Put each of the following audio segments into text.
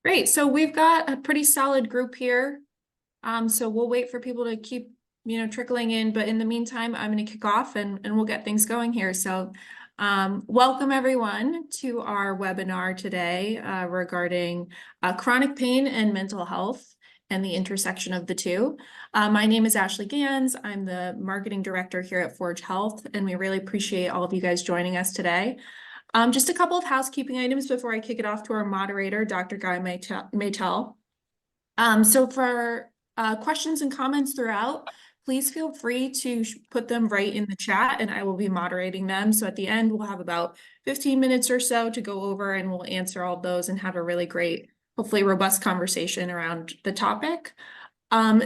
Great. So we've got a pretty solid group here. So we'll wait for people to keep, trickling in. But in the meantime, I'm going to kick off and we'll get things going here. So welcome everyone to our webinar today regarding chronic pain and mental health and the intersection of the two. My name is Ashley Gans. I'm the marketing director here at Forge Health, and we really appreciate all of you guys joining us today. Just a couple of housekeeping items before I kick it off to our moderator, Dr. Guy Maytel. So for questions and comments throughout, please feel free to put them right in the chat and I will be moderating them. So at the end, we'll have about 15 minutes or so to go over and we'll answer all of those and have a really great, hopefully robust conversation around the topic.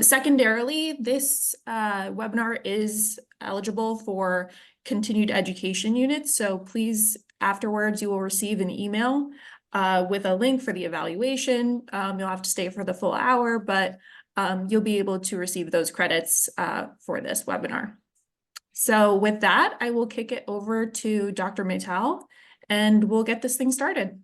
Secondarily, this webinar is eligible for continued education units. So please, afterwards, you will receive an email with a link for the evaluation. You'll have to stay for the full hour, but you'll be able to receive those credits for this webinar. So with that, I will kick it over to Dr. Maytel and we'll get this thing started.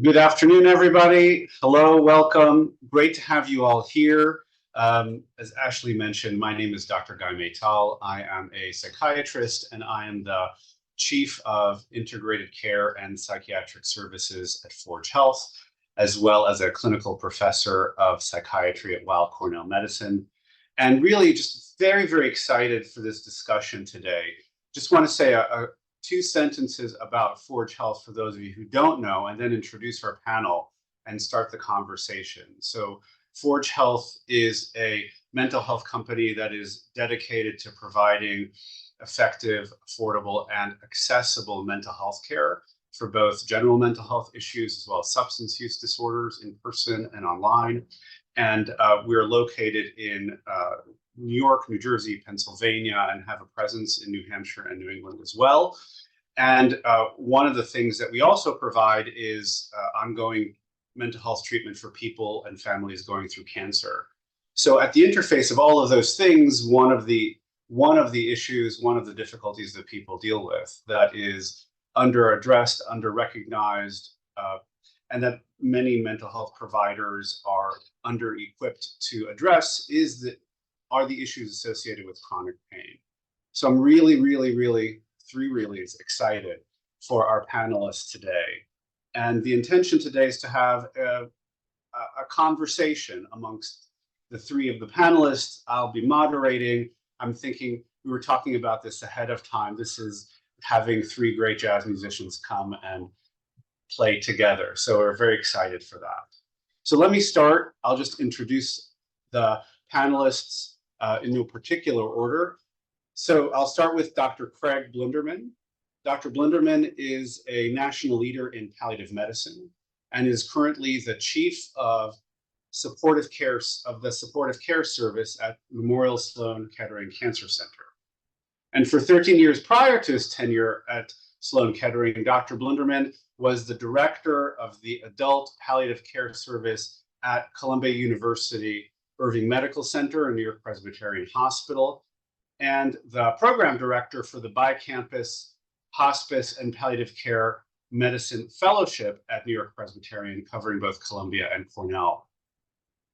Good afternoon, everybody. Hello, welcome. Great to have you all here. As Ashley mentioned, my name is Dr. Guy Maytel. I am a psychiatrist and I am the Chief of Integrated Care and Psychiatric Services at Forge Health, as well as a clinical professor of psychiatry at Weill Cornell Medicine. And really just very, very excited for this discussion today. Just want to say two sentences about Forge Health for those of you who don't know, and then introduce our panel and start the conversation. So Forge Health is a mental health company that is dedicated to providing effective, affordable, and accessible mental health care for both general mental health issues as well as substance use disorders in person and online. And we're located in New York, New Jersey, Pennsylvania, and have a presence in New Hampshire and New England as well. And one of the things that we also provide is ongoing mental health treatment for people and families going through cancer. So at the interface of all of those things, one of the issues, one of the difficulties that people deal with that is under-addressed, under-recognized, and that many mental health providers are under-equipped to address are the issues associated with chronic pain. So I'm really, really, really, three reallys excited for our panelists today. And the intention today is to have a conversation amongst the three of the panelists. I'll be moderating. I'm thinking, we were talking about this ahead of time. This is having three great jazz musicians come and play together. So we're very excited for that. So let me start. I'll just introduce the panelists in no particular order. So I'll start with Dr. Craig Blinderman. Dr. Blinderman is a national leader in palliative medicine and is currently the chief of supportive care service at Memorial Sloan Kettering Cancer Center. And for 13 years prior to his tenure at Sloan Kettering, Dr. Blinderman was the director of the adult palliative care service at Columbia University Irving Medical Center and New York Presbyterian Hospital, and the program director for the Bi-Campus Hospice and Palliative Care Medicine Fellowship at New York Presbyterian, covering both Columbia and Cornell.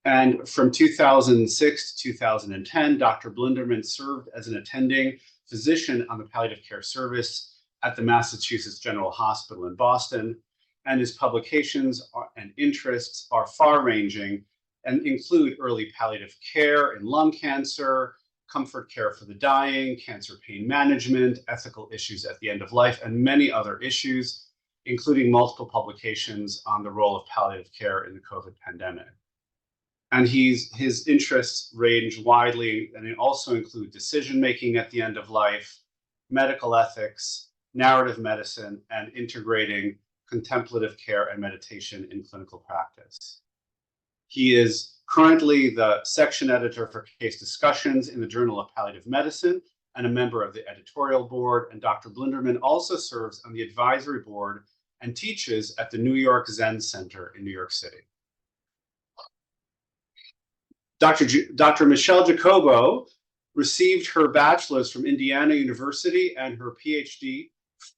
And from 2006 to 2010, Dr. Blinderman served as an attending physician on the palliative care service at the Massachusetts General Hospital in Boston. And his publications and interests are far-ranging and include early palliative care in lung cancer, comfort care for the dying, cancer pain management, ethical issues at the end of life, and many other issues, including multiple publications on the role of palliative care in the COVID pandemic. And his interests range widely, and they also include decision-making at the end of life, medical ethics, narrative medicine, and integrating contemplative care and meditation in clinical practice. He is currently the section editor for case discussions in the Journal of Palliative Medicine and a member of the editorial board. And Dr. Blinderman also serves on the advisory board and teaches at the New York Zen Center in New York City. Dr. Michelle Jacobo received her bachelor's from Indiana University and her PhD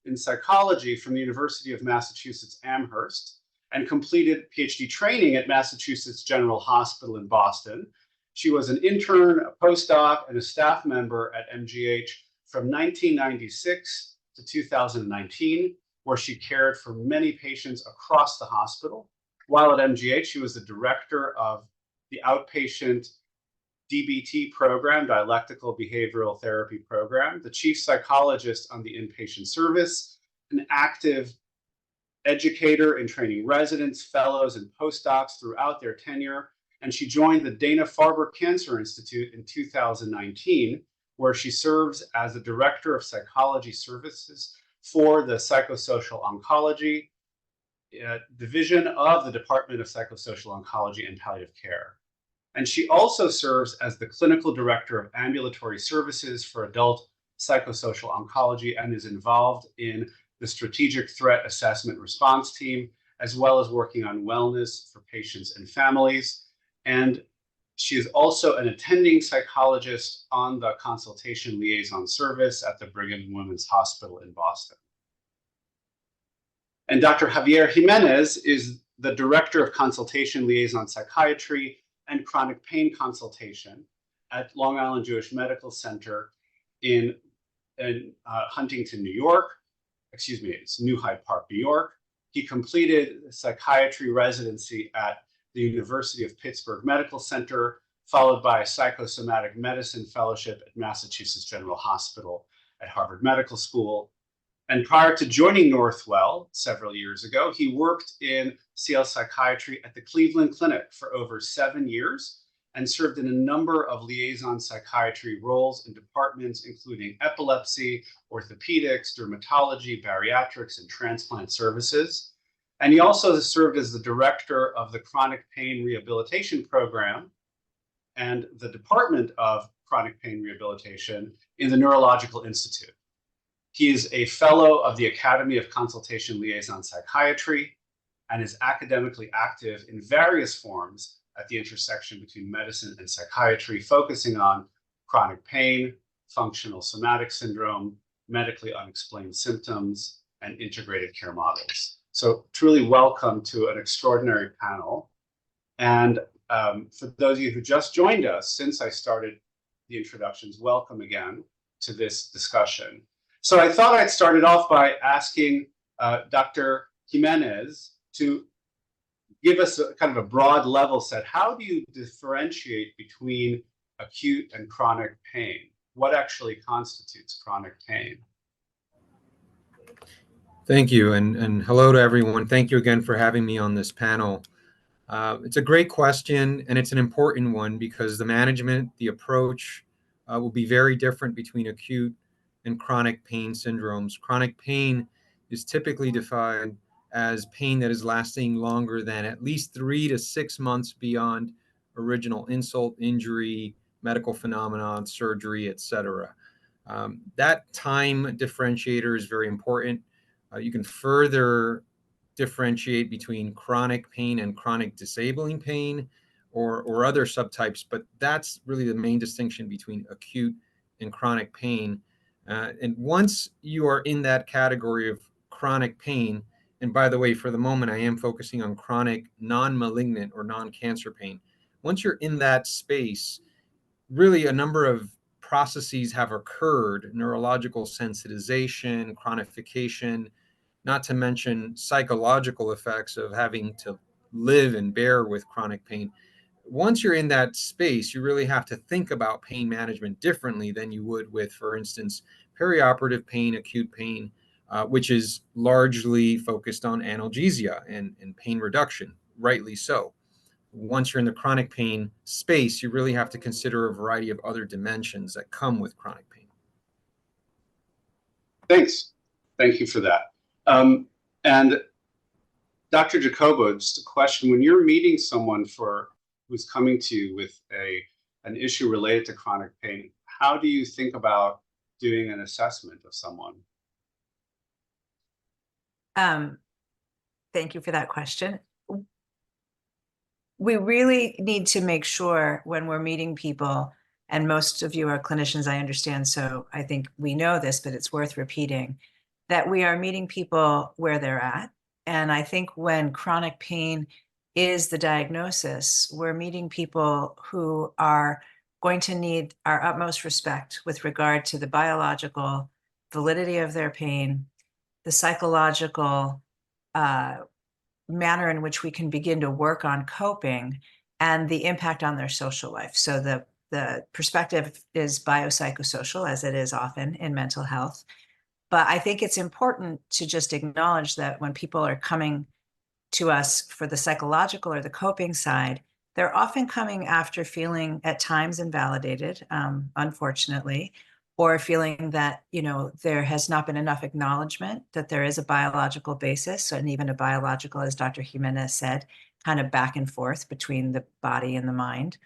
in psychology from the University of Massachusetts Amherst. and completed PhD training at Massachusetts General Hospital in Boston. She was an intern, a postdoc, and a staff member at MGH from 1996 to 2019, where she cared for many patients across the hospital. While at MGH, she was the director of the outpatient DBT program, dialectical behavioral therapy program, the chief psychologist on the inpatient service, an active educator in training residents, fellows, and postdocs throughout their tenure. And she joined the Dana-Farber Cancer Institute in 2019, where she serves as the director of psychology services for the psychosocial oncology division of the Department of Psychosocial Oncology and Palliative Care. And she also serves as the clinical director of ambulatory services for adult psychosocial oncology and is involved in the strategic threat assessment response team, as well as working on wellness for patients and families. And she is also an attending psychologist on the consultation liaison service at the Brigham and Women's Hospital in Boston. And Dr. Javier Jimenez is the director of consultation liaison psychiatry and chronic pain consultation at Long Island Jewish Medical Center in Huntington, New York. Excuse me, it's New Hyde Park, New York. He completed psychiatry residency at the University of Pittsburgh Medical Center, followed by a psychosomatic medicine fellowship at Massachusetts General Hospital at Harvard Medical School. And prior to joining Northwell several years ago, he worked in CL psychiatry at the Cleveland Clinic for over 7 years and served in a number of liaison psychiatry roles in departments including epilepsy, orthopedics, dermatology, bariatrics, and transplant services. And he also served as the director of the Chronic Pain Rehabilitation Program and the Department of Chronic Pain Rehabilitation in the Neurological Institute. He is a fellow of the Academy of Consultation Liaison Psychiatry and is academically active in various forms at the intersection between medicine and psychiatry, focusing on chronic pain, functional somatic syndrome, medically unexplained symptoms, and integrated care models. So truly welcome to an extraordinary panel. And for those of you who just joined us, since I started the introductions, welcome again to this discussion. So I thought I'd start it off by asking Dr. Jimenez to give us a kind of a broad level set. How do you differentiate between acute and chronic pain? What actually constitutes chronic pain? Thank you, and hello to everyone. Thank you again for having me on this panel. It's a great question, and it's an important one because the management, the approach will be very different between acute and chronic pain syndromes. Chronic pain is typically defined as pain that is lasting longer than at least 3 to 6 months beyond original insult, injury, medical phenomenon, surgery, etc. That time differentiator is very important. You can further differentiate between chronic pain and chronic disabling pain or other subtypes, but that's really the main distinction between acute and chronic pain. And once you are in that category of chronic pain, and by the way, for the moment, I am focusing on chronic non-malignant or non-cancer pain. Once you're in that space, really a number of processes have occurred: neurological sensitization, chronification, not to mention psychological effects of having to live and bear with chronic pain. Once you're in that space, you really have to think about pain management differently than you would with, for instance, perioperative pain, acute pain, which is largely focused on analgesia and pain reduction, rightly so. Once you're in the chronic pain space, you really have to consider a variety of other dimensions that come with chronic pain. Thanks. Thank you for that. And Dr. Jacobo, just a question: when you're meeting someone who's coming to you with an issue related to chronic pain, how do you think about doing an assessment of someone? Thank you for that question. We really need to make sure when we're meeting people, and most of you are clinicians, I understand, so I think we know this, but it's worth repeating, that we are meeting people where they're at, And I think when chronic pain is the diagnosis, we're meeting people who are going to need our utmost respect with regard to the biological validity of their pain, the psychological manner in which we can begin to work on coping, and the impact on their social life. So the perspective is biopsychosocial, as it is often in mental health. But I think it's important to just acknowledge that when people are coming to us for the psychological or the coping side, they're often coming after feeling at times invalidated, unfortunately, or feeling that, you know, there has not been enough acknowledgement that there is a biological basis, and even a biological, as Dr. Jimenez said, kind of back and forth between the body and the mind.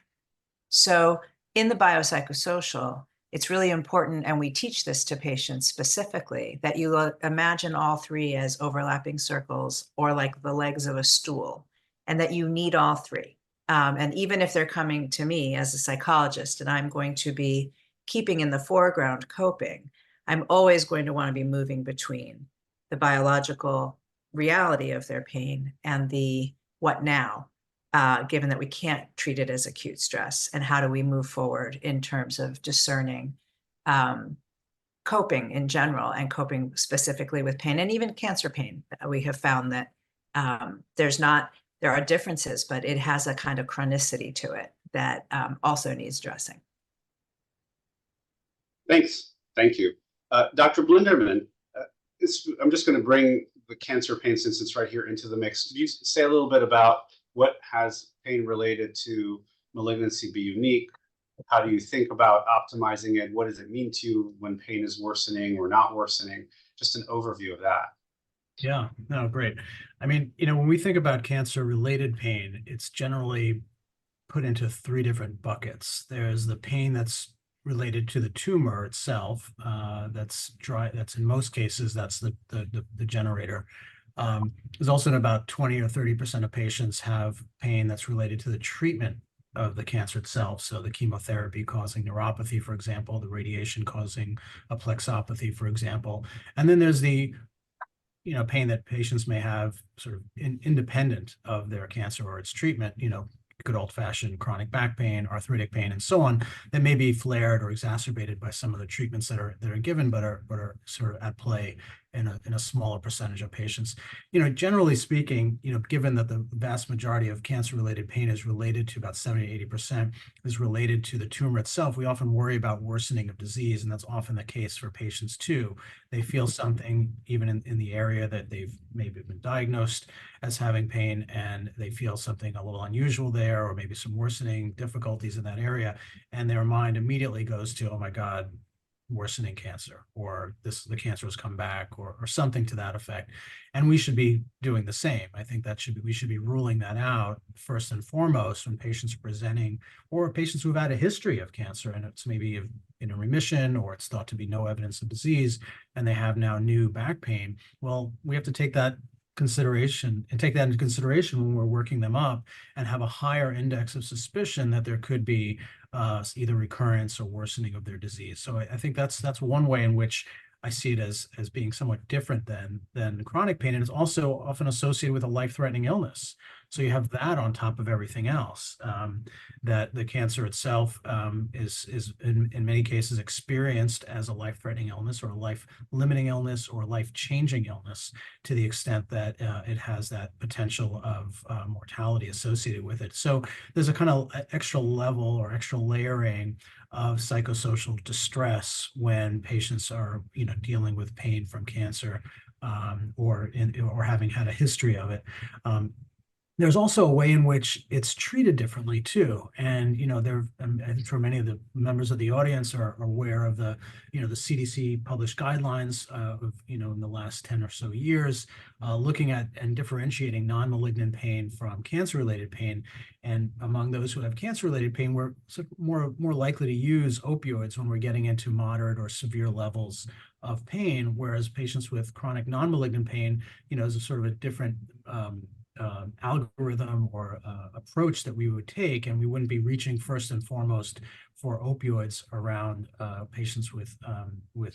So in the biopsychosocial, it's really important, and we teach this to patients specifically, that you imagine all three as overlapping circles or like the legs of a stool, and that you need all three. And even if they're coming to me as a psychologist and I'm going to be keeping in the foreground coping, I'm always going to want to be moving between the biological reality of their pain and the what now, given that we can't treat it as acute stress, and how do we move forward in terms of discerning coping in general and coping specifically with pain, and even cancer pain. We have found that there are differences, but it has a kind of chronicity to it that also needs addressing. Thanks. Thank you. Dr. Blinderman, I'm just going to bring the cancer pain, since it's right here, into the mix. Could you say a little bit about what has pain related to malignancy be unique? How do you think about optimizing it? What does it mean to you when pain is worsening or not worsening? Just an overview of that. Yeah, no, great. I mean, you know, when we think about cancer-related pain, it's generally put into three different buckets. There's the pain that's related to the tumor itself. That's in most cases, that's the generator. There's also about 20 or 30% of patients have pain that's related to the treatment of the cancer itself. So the chemotherapy causing neuropathy, for example, the radiation causing a plexopathy, for example. And then there's the pain that patients may have sort of independent of their cancer or its treatment, good old-fashioned chronic back pain, arthritic pain, and so on, that may be flared or exacerbated by some of the treatments that are given, but are sort of at play in a smaller percentage of patients. Generally speaking, given that the vast majority of cancer-related pain is related to about 70-80% is related to the tumor itself, we often worry about worsening of disease, and that's often the case for patients too. They feel something even in the area that they've maybe been diagnosed as having pain, and they feel something a little unusual there, or maybe some worsening difficulties in that area, and their mind immediately goes to, oh my God, worsening cancer, or the cancer has come back, or something to that effect. And we should be doing the same. I think we should be ruling that out first and foremost when patients are presenting, or patients who've had a history of cancer and it's maybe in a remission, or it's thought to be no evidence of disease, and they have now new back pain. Well, we have to take that into consideration when we're working them up, and have a higher index of suspicion that there could be either recurrence or worsening of their disease. So I think that's one way in which I see it as being somewhat different than chronic pain, and it's also often associated with a life-threatening illness. So you have that on top of everything else, that the cancer itself is in many cases experienced as a life-threatening illness, or a life-limiting illness, or life-changing illness, to the extent that it has that potential of mortality associated with it. So there's a kind of extra level or extra layering of psychosocial distress when patients are dealing with pain from cancer, or having had a history of it. There's also a way in which it's treated differently too. And, I'm sure many of the members of the audience are aware of the CDC published guidelines in the last 10 or so years, looking at and differentiating non-malignant pain from cancer-related pain. And among those who have cancer-related pain, we're more likely to use opioids when we're getting into moderate or severe levels of pain, whereas patients with chronic non-malignant pain, is a sort of a different algorithm or approach that we would take, and we wouldn't be reaching first and foremost for opioids around patients with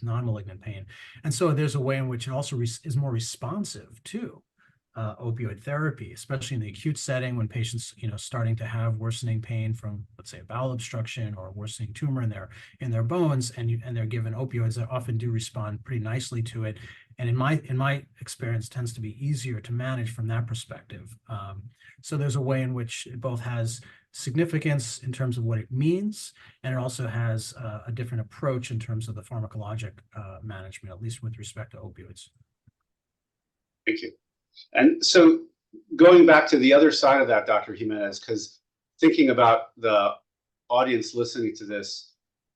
non-malignant pain. And so there's a way in which it also is more responsive too. opioid therapy, especially in the acute setting when patients, starting to have worsening pain from, let's say, a bowel obstruction or a worsening tumor in their bones, and they're given opioids that often do respond pretty nicely to it. And in my experience, tends to be easier to manage from that perspective. So there's a way in which it both has significance in terms of what it means, and it also has a different approach in terms of the pharmacologic management, at least with respect to opioids. Thank you. And so going back to the other side of that, Dr. Jimenez, because thinking about the audience listening to this,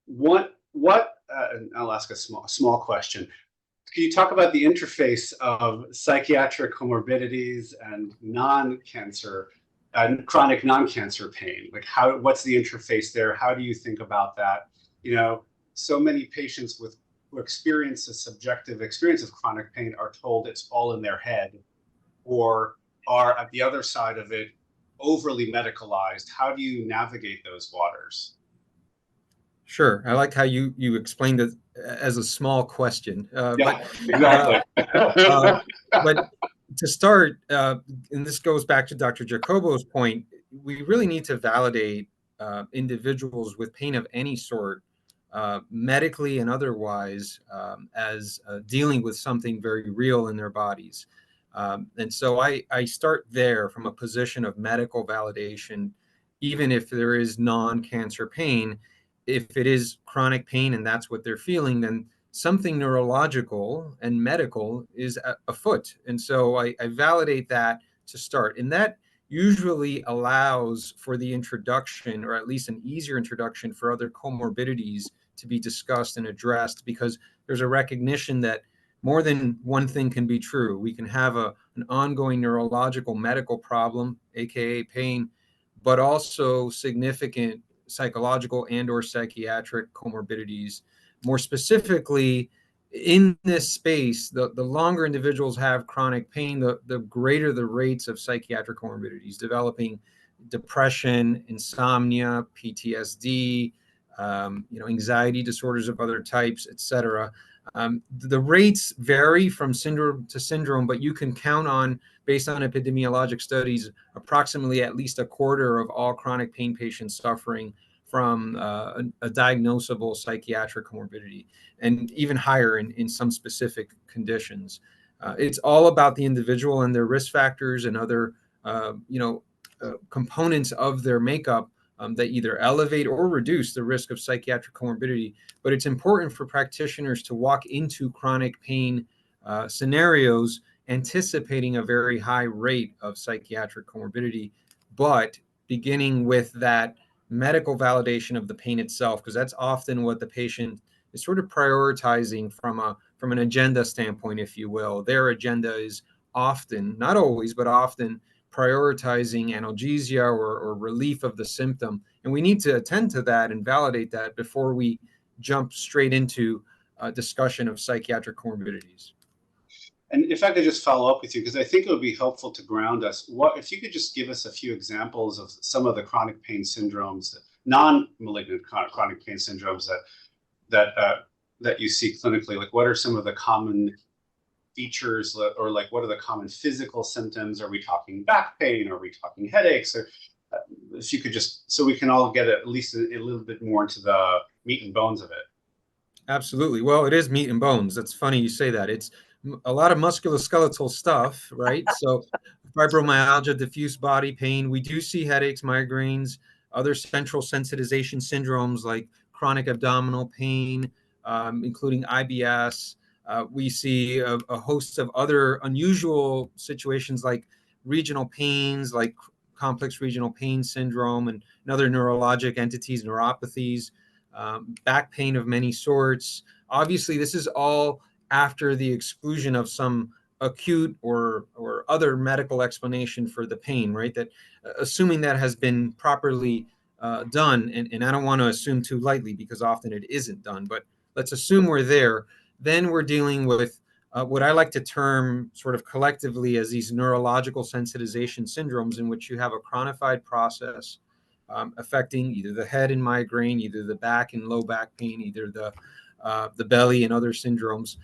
and I'll ask a small question. Can you talk about the interface of psychiatric comorbidities and non-cancer and chronic non-cancer pain? Like what's the interface there? How do you think about that? So many patients who experience a subjective experience of chronic pain are told it's all in their head, or are at the other side of it overly medicalized. How do you navigate those waters? Sure. I like how you explained it as a small question. Yeah, exactly. But to start, and this goes back to Dr. Jacobo's point, we really need to validate individuals with pain of any sort, medically and otherwise, as dealing with something very real in their bodies. And so I start there from a position of medical validation, even if there is non-cancer pain. If it is chronic pain and that's what they're feeling, then something neurological and medical is afoot. And so I validate that to start. And that usually allows for the introduction, or at least an easier introduction, for other comorbidities to be discussed and addressed, because there's a recognition that more than one thing can be true. We can have an ongoing neurological medical problem, aka pain, but also significant psychological and or psychiatric comorbidities. More specifically, in this space, the longer individuals have chronic pain, the greater the rates of psychiatric comorbidities, developing depression, insomnia, PTSD, anxiety disorders of other types, etc. The rates vary from syndrome to syndrome, but you can count on, based on epidemiologic studies, approximately at least a quarter of all chronic pain patients suffering from a diagnosable psychiatric comorbidity, and even higher in some specific conditions. It's all about the individual and their risk factors and other components of their makeup that either elevate or reduce the risk of psychiatric comorbidity. But it's important for practitioners to walk into chronic pain scenarios anticipating a very high rate of psychiatric comorbidity, but beginning with that medical validation of the pain itself, because that's often what the patient is sort of prioritizing from an agenda standpoint, if you will. Their agenda is often, not always, but often prioritizing analgesia or relief of the symptom. And we need to attend to that and validate that before we jump straight into a discussion of psychiatric comorbidities. And if I could just follow up with you, because I think it would be helpful to ground us. If you could just give us a few examples of some of the chronic pain syndromes, non-malignant chronic pain syndromes that you see clinically. Like, what are some of the common features, or like what are the common physical symptoms? Are we talking back pain? Are we talking headaches? Or if you could just, so we can all get at least a little bit more into the meat and bones of it. Absolutely. Well, it is meat and bones. That's funny you say that. It's a lot of musculoskeletal stuff, right? So fibromyalgia, diffuse body pain. We do see headaches, migraines, other central sensitization syndromes like chronic abdominal pain, including IBS. We see a host of other unusual situations like regional pains, like complex regional pain syndrome, and other neurologic entities, neuropathies, back pain of many sorts. Obviously, this is all after the exclusion of some acute or other medical explanation for the pain, right? That assuming that has been properly done, and I don't want to assume too lightly because often it isn't done, but let's assume we're there. Then we're dealing with what I like to term sort of collectively as these neurological sensitization syndromes, in which you have a chronified process affecting either the head and migraine, either the back and low back pain, either the belly and other syndromes.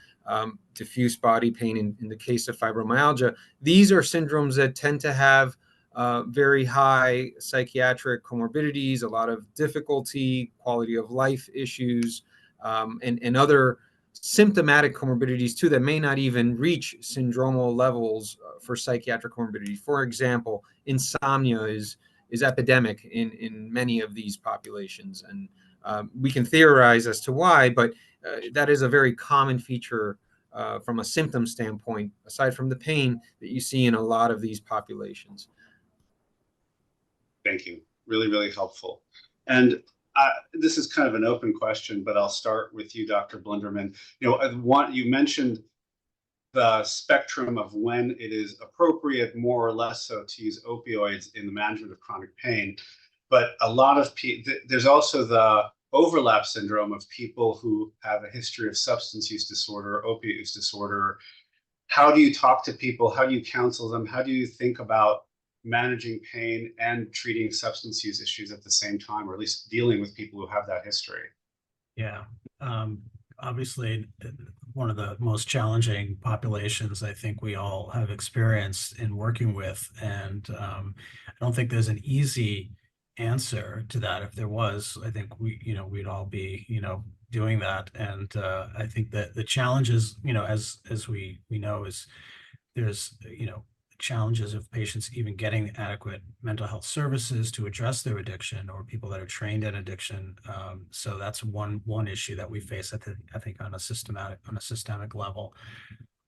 diffuse body pain in the case of fibromyalgia. These are syndromes that tend to have very high psychiatric comorbidities, a lot of difficulty, quality of life issues, and other symptomatic comorbidities too that may not even reach syndromal levels for psychiatric comorbidity. For example, insomnia is epidemic in many of these populations, and we can theorize as to why, but that is a very common feature from a symptom standpoint, aside from the pain that you see in a lot of these populations. Thank you. Really, really helpful. And this is kind of an open question, but I'll start with you, Dr. Blinderman. You mentioned the spectrum of when it is appropriate, more or less so, to use opioids in the management of chronic pain. But a lot of people, there's also the overlap syndrome of people who have a history of substance use disorder, opiate use disorder. How do you talk to people? How do you counsel them? How do you think about managing pain and treating substance use issues at the same time, or at least dealing with people who have that history? Yeah, obviously, one of the most challenging populations I think we all have experienced in working with, and I don't think there's an easy answer to that. If there was, I think we'd all be, doing that. And I think that the challenges, as we know, is there's, challenges of patients even getting adequate mental health services to address their addiction, or people that are trained in addiction. So that's one issue that we face, I think on a systemic level.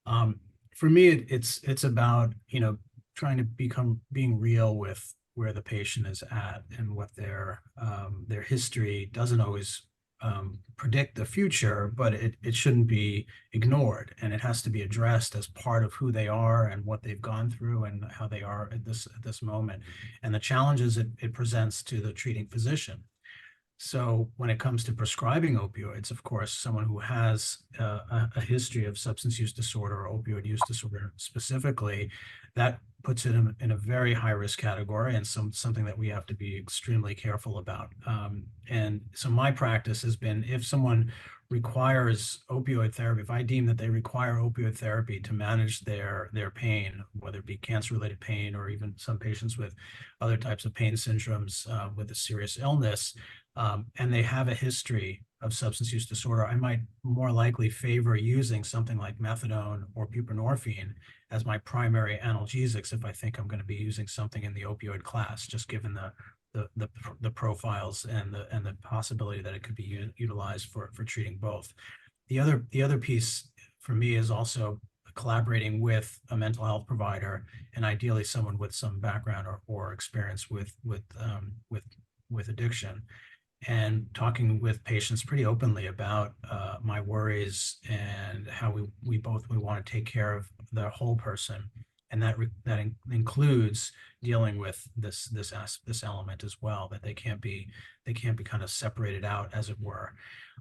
For me, it's about, trying to being real with where the patient is at and what their history doesn't always predict the future, but it shouldn't be ignored, and it has to be addressed as part of who they are and what they've gone through and how they are at this moment, and the challenges it presents to the treating physician. So when it comes to prescribing opioids, of course, someone who has a history of substance use disorder or opioid use disorder specifically, that puts it in a very high risk category, and something that we have to be extremely careful about. And so my practice has been, if someone requires opioid therapy, if I deem that they require opioid therapy to manage their pain, whether it be cancer-related pain or even some patients with other types of pain syndromes with a serious illness, and they have a history of substance use disorder, I might more likely favor using something like methadone or buprenorphine as my primary analgesics if I think I'm going to be using something in the opioid class, just given the profiles and the possibility that it could be utilized for treating both. The other piece for me is also collaborating with a mental health provider, and ideally someone with some background or experience with addiction, and talking with patients pretty openly about my worries and how we want to take care of the whole person, and that includes dealing with this element as well, that they can't be kind of separated out, as it were.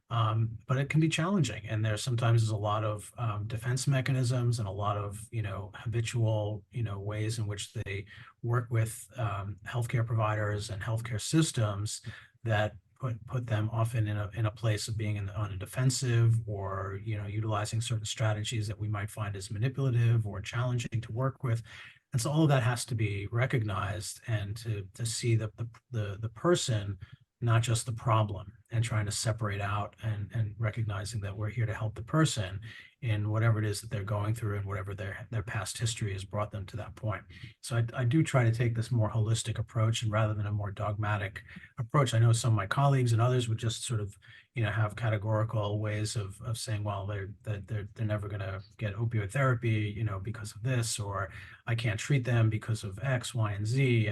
But it can be challenging, and there's a lot of defense mechanisms and a lot of habitual ways in which they work with healthcare providers and healthcare systems that put them often in a place of being on a defensive, or utilizing certain strategies that we might find as manipulative or challenging to work with. And so all of that has to be recognized, and to see the person, not just the problem, and trying to separate out and recognizing that we're here to help the person in whatever it is that they're going through and whatever their past history has brought them to that point. So I do try to take this more holistic approach, and rather than a more dogmatic approach. I know some of my colleagues and others would just sort of have categorical ways of saying, well, they're never going to get opioid therapy because of this, or I can't treat them because of X, Y, and Z,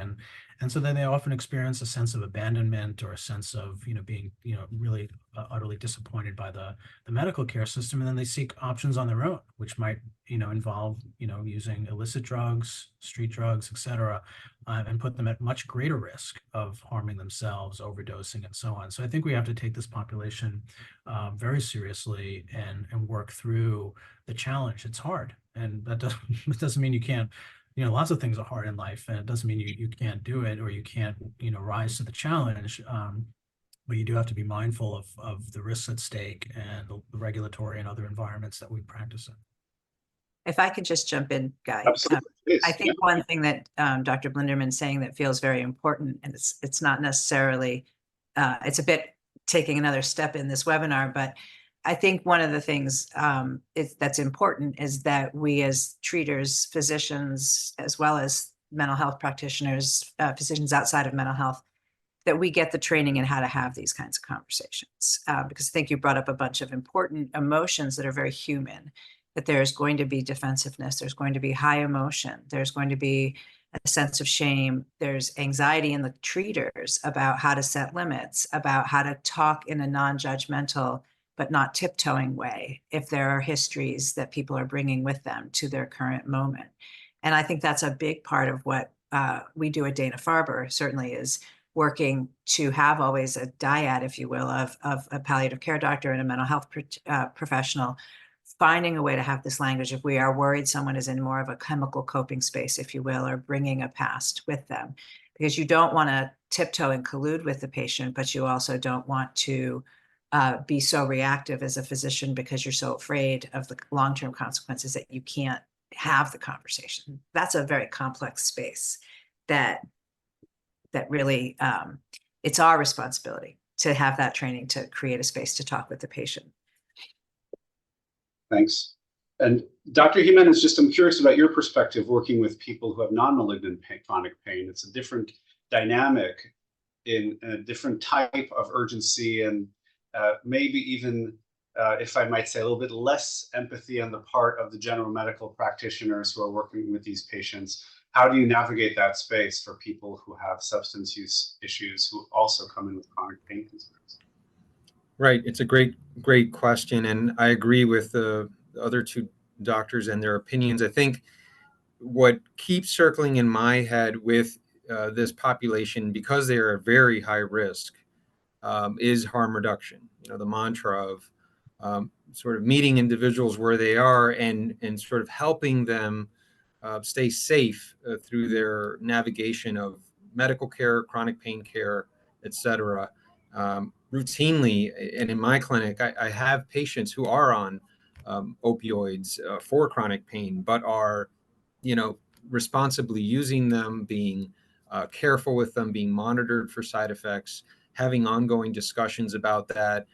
and so then they often experience a sense of abandonment, or a sense of being really utterly disappointed by the medical care system, and then they seek options on their own, which might involve using illicit drugs, street drugs, etc., and put them at much greater risk of harming themselves, overdosing, and so on. So I think we have to take this population very seriously and work through the challenge. It's hard, and that doesn't mean you can't. Lots of things are hard in life, and it doesn't mean you can't do it, or you can't rise to the challenge. but you do have to be mindful of the risks at stake and the regulatory and other environments that we practice in. If I could just jump in, Guy. Absolutely. Please. I think one thing that Dr. Blinderman's saying that feels very important, and it's not necessarily, it's a bit taking another step in this webinar, but I think one of the things that's important is that we as treaters, physicians, as well as mental health practitioners, physicians outside of mental health, that we get the training in how to have these kinds of conversations. Because I think you brought up a bunch of important emotions that are very human, that there's going to be defensiveness, there's going to be high emotion, there's going to be a sense of shame, there's anxiety in the treaters about how to set limits, about how to talk in a non-judgmental but not tiptoeing way if there are histories that people are bringing with them to their current moment. And I think that's a big part of what we do at Dana-Farber, certainly, is working to have always a dyad, if you will, of a palliative care doctor and a mental health professional, finding a way to have this language if we are worried someone is in more of a chemical coping space, if you will, or bringing a past with them. Because you don't want to tiptoe and collude with the patient, but you also don't want to be so reactive as a physician because you're so afraid of the long-term consequences that you can't have the conversation. That's a very complex space that really, it's our responsibility to have that training to create a space to talk with the patient. Thanks. And Dr. Jimenez, I'm curious about your perspective working with people who have non-malignant chronic pain. It's a different dynamic in a different type of urgency, and maybe even, if I might say, a little bit less empathy on the part of the general medical practitioners who are working with these patients. How do you navigate that space for people who have substance use issues who also come in with chronic pain concerns? Right. It's a great question. And I agree with the other two doctors and their opinions. I think what keeps circling in my head with this population, because they are very high risk, is harm reduction. The mantra of sort of meeting individuals where they are and sort of helping them stay safe through their navigation of medical care, chronic pain care, et cetera. Routinely, and in my clinic, I have patients who are on opioids for chronic pain, but are, responsibly using them, being careful with them, being monitored for side effects, having ongoing discussions about that,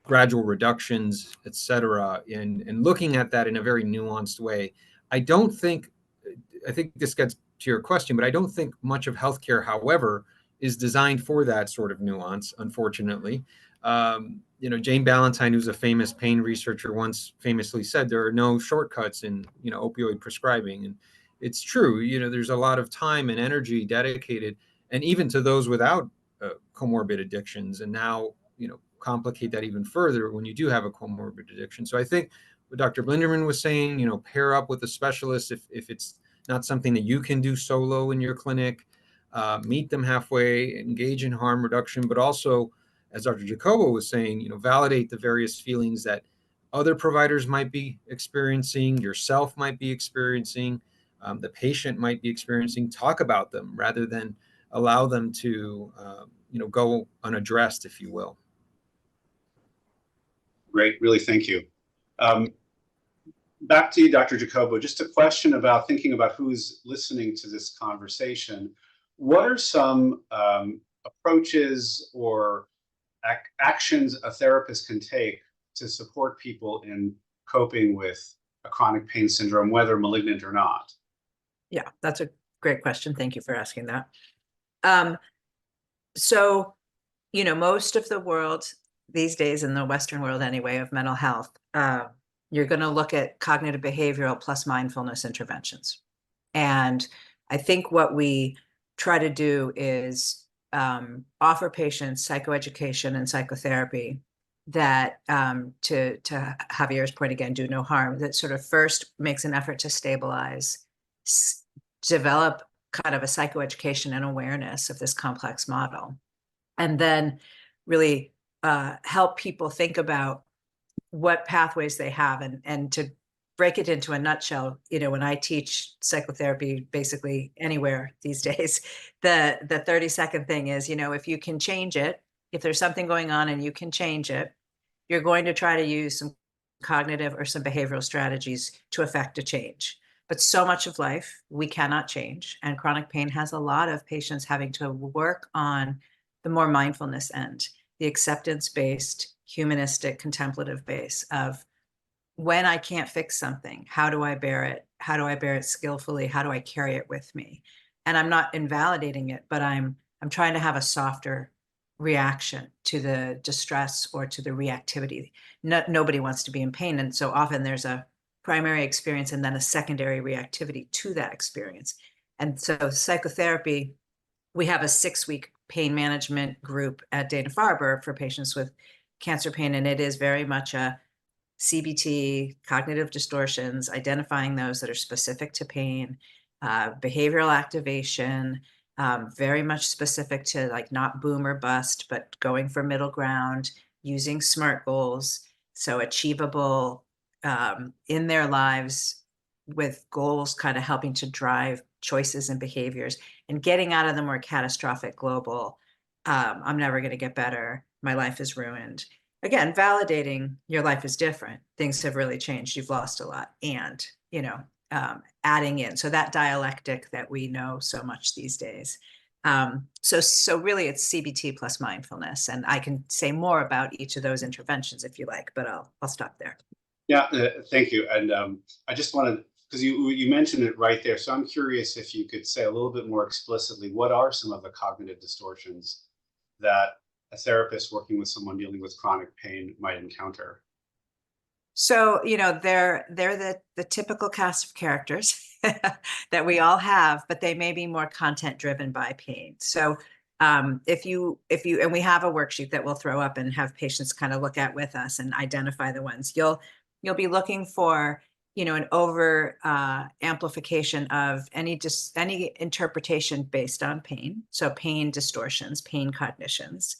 gradual reductions, et cetera, and looking at that in a very nuanced way. I think this gets to your question, but I don't think much of healthcare, however, is designed for that sort of nuance, unfortunately. Jane Ballantyne, who's a famous pain researcher, once famously said there are no shortcuts in, opioid prescribing. And it's true. There's a lot of time and energy dedicated, and even to those without comorbid addictions. And now, complicate that even further when you do have a comorbid addiction. So I think what Dr. Blinderman was saying, pair up with a specialist if it's not something that you can do solo in your clinic. Meet them halfway, engage in harm reduction, but also, as Dr. Jacobo was saying, validate the various feelings that other providers might be experiencing, yourself might be experiencing, the patient might be experiencing. Talk about them rather than allow them to, go unaddressed, if you will. Great, really, thank you. Back to you, Dr. Jacobo, just a question about thinking about who's listening to this conversation. What are some approaches or actions a therapist can take to support people in coping with a chronic pain syndrome, whether malignant or not? Yeah, that's a great question. Thank you for asking that. So, most of the world these days, in the Western world anyway, of mental health, you're going to look at cognitive behavioral plus mindfulness interventions. And I think what we try to do is offer patients psychoeducation and psychotherapy that, to Javier's point again, do no harm, that sort of first makes an effort to stabilize, develop kind of a psychoeducation and awareness of this complex model, and then really help people think about what pathways they have. And to break it into a nutshell, when I teach psychotherapy basically anywhere these days, the 30-second thing is, if you can change it, if there's something going on and you can change it, you're going to try to use some cognitive or some behavioral strategies to affect a change. But so much of life we cannot change. And chronic pain has a lot of patients having to work on the more mindfulness end, the acceptance-based, humanistic, contemplative base of, when I can't fix something, how do I bear it? How do I bear it skillfully? How do I carry it with me? And I'm not invalidating it, but I'm trying to have a softer reaction to the distress or to the reactivity. Nobody wants to be in pain. And so often there's a primary experience and then a secondary reactivity to that experience. And so psychotherapy, we have a 6-week pain management group at Dana-Farber for patients with cancer pain. And it is very much a CBT, cognitive distortions, identifying those that are specific to pain, behavioral activation, very much specific to like not boom or bust, but going for middle ground, using SMART goals. So achievable in their lives, with goals kind of helping to drive choices and behaviors, and getting out of the more catastrophic global, I'm never going to get better, my life is ruined. Again, validating your life is different. Things have really changed. You've lost a lot. And, you know, adding in. So that dialectic that we know so much these days. So really it's CBT plus mindfulness. And I can say more about each of those interventions if you like, but I'll stop there. Yeah, thank you. And I just wanted, because you mentioned it right there. So I'm curious if you could say a little bit more explicitly, what are some of the cognitive distortions that a therapist working with someone dealing with chronic pain might encounter? So, you know, they're the typical cast of characters that we all have, but they may be more content driven by pain. So if you, and we have a worksheet that we'll throw up and have patients kind of look at with us and identify the ones, you'll be looking for, you know, an over amplification of any interpretation based on pain. So pain distortions, pain cognitions.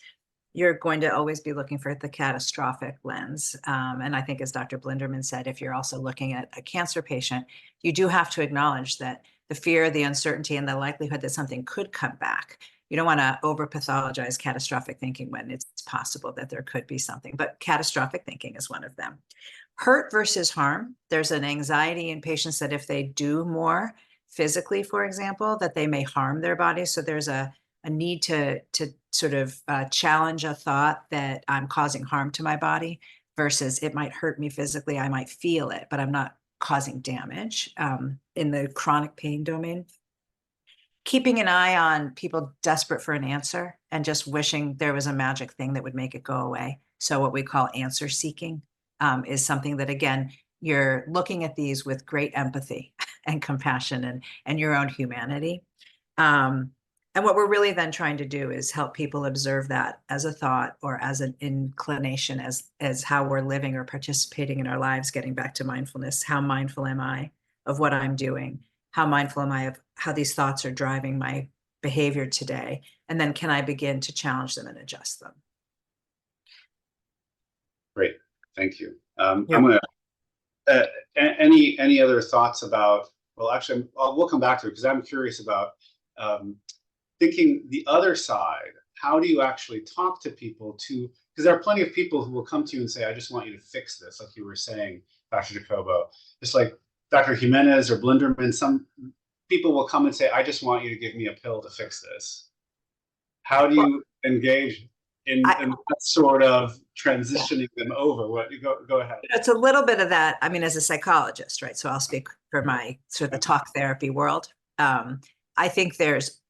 You're going to always be looking for the catastrophic lens. And I think, as Dr. Blinderman said, if you're also looking at a cancer patient, you do have to acknowledge that the fear, the uncertainty, and the likelihood that something could come back. You don't want to over pathologize catastrophic thinking when it's possible that there could be something, but catastrophic thinking is one of them. Hurt versus harm. There's an anxiety in patients that if they do more physically, for example, that they may harm their body. So there's a need to sort of challenge a thought that I'm causing harm to my body versus it might hurt me physically. I might feel it, but I'm not causing damage in the chronic pain domain. Keeping an eye on people desperate for an answer and just wishing there was a magic thing that would make it go away. So what we call answer seeking is something that, again, you're looking at these with great empathy and compassion and your own humanity. And what we're really then trying to do is help people observe that as a thought or as an inclination, as how we're living or participating in our lives, getting back to mindfulness. How mindful am I of what I'm doing? How mindful am I of how these thoughts are driving my behavior today? And then can I begin to challenge them and adjust them? Great, thank you. I'm going to, any other thoughts about, well, actually, we'll come back to it because I'm curious about thinking the other side. How do you actually talk to people because there are plenty of people who will come to you and say, I just want you to fix this, like you were saying, Dr. Jacobo. Just like Dr. Jimenez or Blinderman, some people will come and say, I just want you to give me a pill to fix this. How do you engage in that sort of transitioning them over? What you go ahead. It's a little bit of that. I mean, as a psychologist, right? So I'll speak for my sort of the talk therapy world. I think there's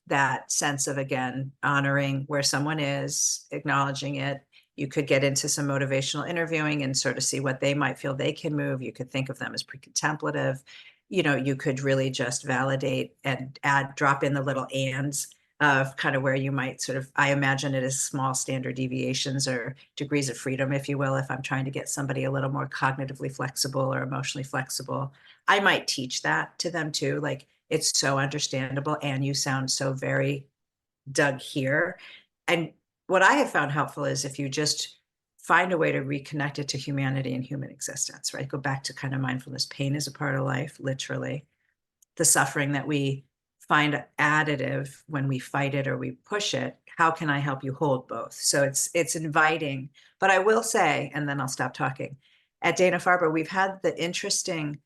that sense of, again, honoring where someone is, acknowledging it. You could get into some motivational interviewing and sort of see what they might feel they can move. You could think of them as pre-contemplative. You know, you could really just validate and drop in the little ands of kind of where you might sort of, I imagine it as small standard deviations or degrees of freedom, if you will, if I'm trying to get somebody a little more cognitively flexible or emotionally flexible. I might teach that to them too. Like, it's so understandable and you sound so very dug here. And what I have found helpful is if you just find a way to reconnect it to humanity and human existence, right? Go back to kind of mindfulness. Pain is a part of life, literally. The suffering that we find additive when we fight it or we push it. How can I help you hold both? So it's inviting. But I will say, and then I'll stop talking, at Dana-Farber, we've had the interesting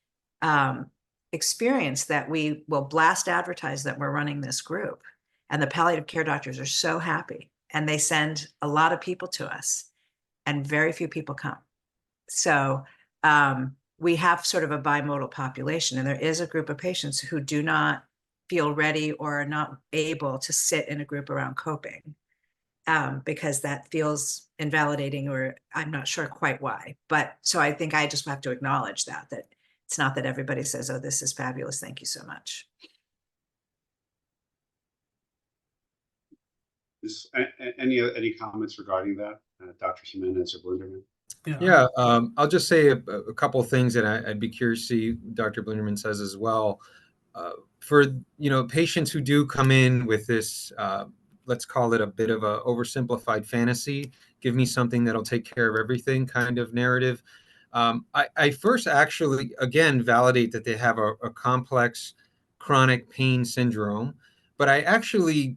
experience that we will blast advertise that we're running this group. And the palliative care doctors are so happy. And they send a lot of people to us. And very few people come. So we have sort of a bimodal population. And there is a group of patients who do not feel ready or are not able to sit in a group around coping because that feels invalidating, or I'm not sure quite why. But so I think I just have to acknowledge that it's not that everybody says, oh, this is fabulous, thank you so much. Any comments regarding that, Dr. Jimenez or Blinderman? Yeah, I'll just say a couple of things, and I'd be curious to see Dr. Blinderman says as well. For patients who do come in with this, let's call it a bit of a oversimplified fantasy, give me something that'll take care of everything kind of narrative. I first actually, again, validate that they have a complex chronic pain syndrome, but I actually,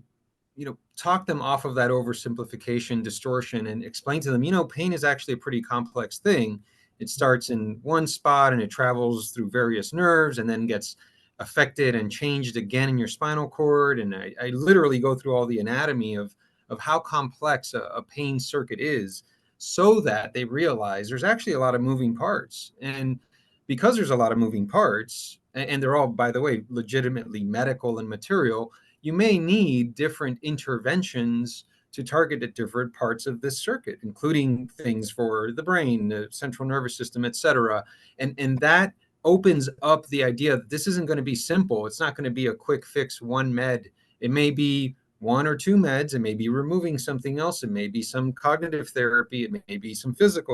talk them off of that oversimplification distortion and explain to them, pain is actually a pretty complex thing. It starts in one spot and it travels through various nerves and then gets affected and changed again in your spinal cord. And I literally go through all the anatomy of how complex a pain circuit is, so that they realize there's actually a lot of moving parts. And because there's a lot of moving parts, and they're all, by the way, legitimately medical and material, you may need different interventions to target at different parts of this circuit, including things for the brain, the central nervous system, et cetera. And that opens up the idea that this isn't going to be simple. It's not going to be a quick fix, one med. It may be one or two meds. It may be removing something else. It may be some cognitive therapy. It may be some physical